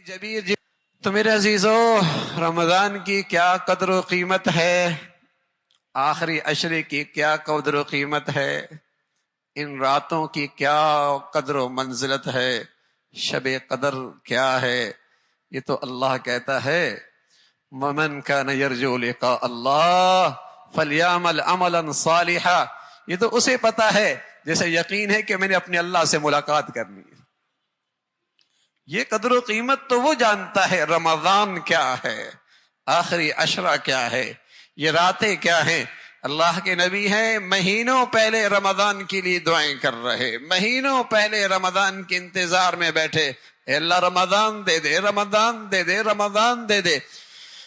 جبیر جی تو میرے عزیزو، رمضان کی کیا قدر و قیمت ہے، آخری عشرے کی کیا قدر و قیمت ہے، ان راتوں کی کیا قدر و منزلت ہے، شب قدر کیا ہے، یہ تو اللہ کہتا ہے وَمَنْ كَانَ يَرْجُو لِقَاءَ اللَّهِ فَلْيَعْمَلْ عَمَلًا صَالِحًا۔ یہ تو اسے پتا ہے جیسے یقین ہے کہ میں نے اپنے اللہ سے ملاقات کرنی ہے۔ یہ قدر و قیمت تو وہ جانتا ہے رمضان کیا ہے، آخری عشرہ کیا ہے، یہ راتیں کیا ہیں۔ اللہ کے نبی ہیں، مہینوں پہلے رمضان کے لیے دعائیں کر رہے، مہینوں پہلے رمضان کے انتظار میں بیٹھے، اے اللہ رمضان دے دے، رمضان دے دے، رمضان دے دے۔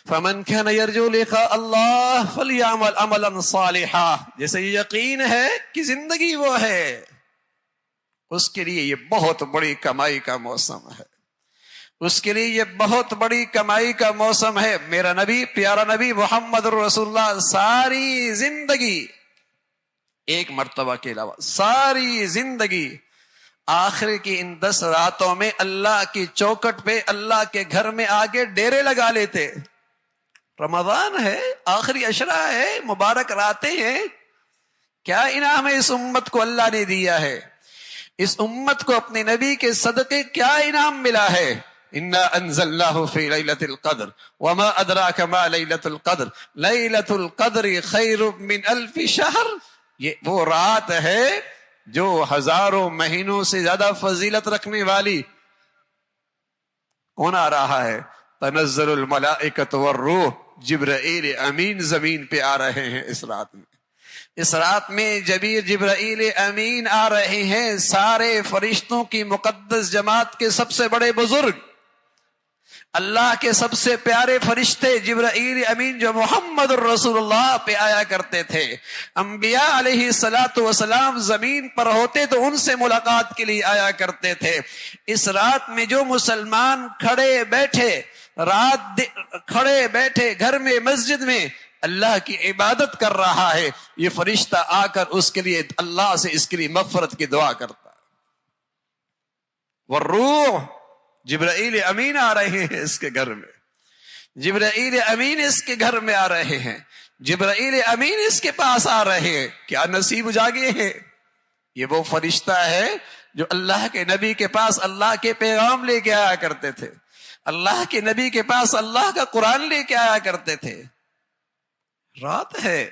فمن كان يرجو لقاء اللہ فليعمل عملا صالحا، جیسے یہ یقین ہے کہ زندگی وہ ہے، اس کے لیے یہ بہت بڑی کمائی کا موسم ہے، اس کے لیے یہ بہت بڑی کمائی کا موسم ہے۔ میرا نبی، پیارا نبی محمد رسول اللہ ساری زندگی، ایک مرتبہ کے علاوہ ساری زندگی آخر کی ان 10 راتوں میں اللہ کی چوکٹ پہ، اللہ کے گھر میں آگے ڈیرے لگا لیتے۔ رمضان ہے، آخری عشرہ ہے، مبارک راتیں ہیں، کیا انعام اس امت کو اللہ نے دیا ہے، اس امت کو اپنے نبی کے صدقے کیا انعام ملا ہے۔ انا انزلناہ فی لیلۃ القدر وما ادراک ما لیلۃ القدر لیلۃ القدر خیر من الف شہر، یہ وہ رات ہے جو ہزاروں مہینوں سے زیادہ فضیلت رکھنے والی۔ کون آ رہا ہے؟ تنزل الملائکۃ والروح، جبرائیل امین زمین پہ آ رہے ہیں اس رات میں۔ اس رات میں جبرائیل امین آ رہے ہیں، سارے فرشتوں کی مقدس جماعت کے سب سے بڑے بزرگ، اللہ کے سب سے پیارے فرشتے جبرائیل امین جو محمد الرسول اللہ پہ آیا کرتے تھے۔ انبیاء علیہ الصلوۃ والسلام زمین پر ہوتے تو ان سے ملاقات کے لیے آیا کرتے تھے۔ اس رات میں جو مسلمان کھڑے بیٹھے گھر میں، مسجد میں اللہ کی عبادت کر رہا ہے، یہ فرشتہ آ کر اس کے لیے اللہ سے اس کے لیے مغفرت کی دعا کرتا ہے۔ والروح، جبرائیل امین آ رہے ہیں اس کے گھر میں، جبرائیل امین اس کے گھر میں آ رہے ہیں، جبرائیل امین اس کے پاس آ رہے ہیں۔ کیا نصیب جاگے ہیں، یہ وہ فرشتہ ہے جو اللہ کے نبی کے پاس اللہ کے پیغام لے کے آیا کرتے تھے، اللہ کے نبی کے پاس اللہ کا قرآن لے کے آیا کرتے تھے۔ رات ہے،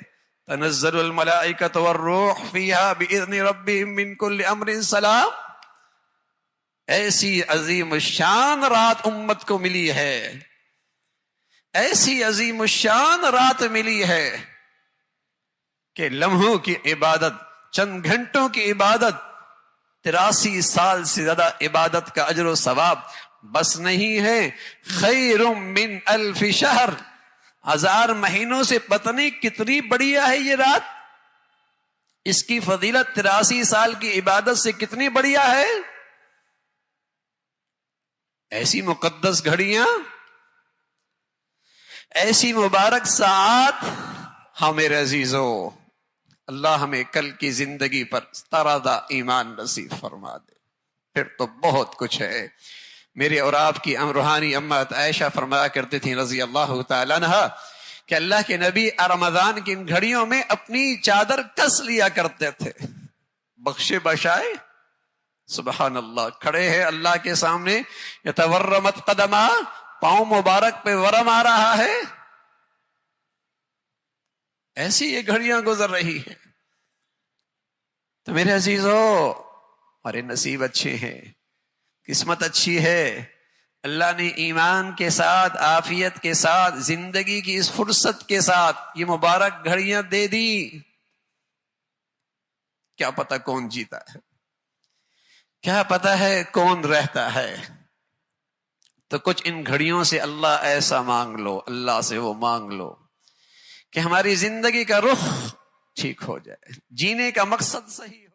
تنزل الملائکۃ والروح فیہا بإذن ربہم من کل امر سلام، ایسی عظیم الشان رات امت کو ملی ہے، ایسی عظیم الشان رات ملی ہے کہ لمحوں کی عبادت، چند گھنٹوں کی عبادت، 83 سال سے زیادہ عبادت کا اجر و ثواب بس نہیں ہے۔ خیر من الف شہر، 1000 مہینوں سے پتہ نہیں کتنی بڑھیا ہے یہ رات، اس کی فضیلت 83 سال کی عبادت سے کتنی بڑھیا ہے۔ ایسی مقدس گھڑیاں، ایسی مبارک ساعات، ہاں میرے عزیزو، اللہ ہمیں کل کی زندگی پر ترازہ ایمان نصیب فرما دے، پھر تو بہت کچھ ہے۔ میرے اور آپ کی روحانی امت عائشہ فرمایا کرتے تھیں رضی اللہ تعالیٰ عنہا کہ اللہ کے نبی رمضان کی ان گھڑیوں میں اپنی چادر کس لیا کرتے تھے، بخشے بشائے، سبحان اللہ، کھڑے ہیں اللہ کے سامنے، یتورمت قدما، پاؤں مبارک پہ ورم آ رہا ہے، ایسی یہ گھڑیاں گزر رہی ہیں۔ تو میرے عزیزو، ہمارے نصیب اچھے ہیں، قسمت اچھی ہے، اللہ نے ایمان کے ساتھ، عافیت کے ساتھ، زندگی کی اس فرصت کے ساتھ یہ مبارک گھڑیاں دے دی۔ کیا پتہ کون جیتا ہے، کیا پتہ ہے کون رہتا ہے، تو کچھ ان گھڑیوں سے اللہ ایسا مانگ لو، اللہ سے وہ مانگ لو کہ ہماری زندگی کا رخ ٹھیک ہو جائے، جینے کا مقصد صحیح ہو۔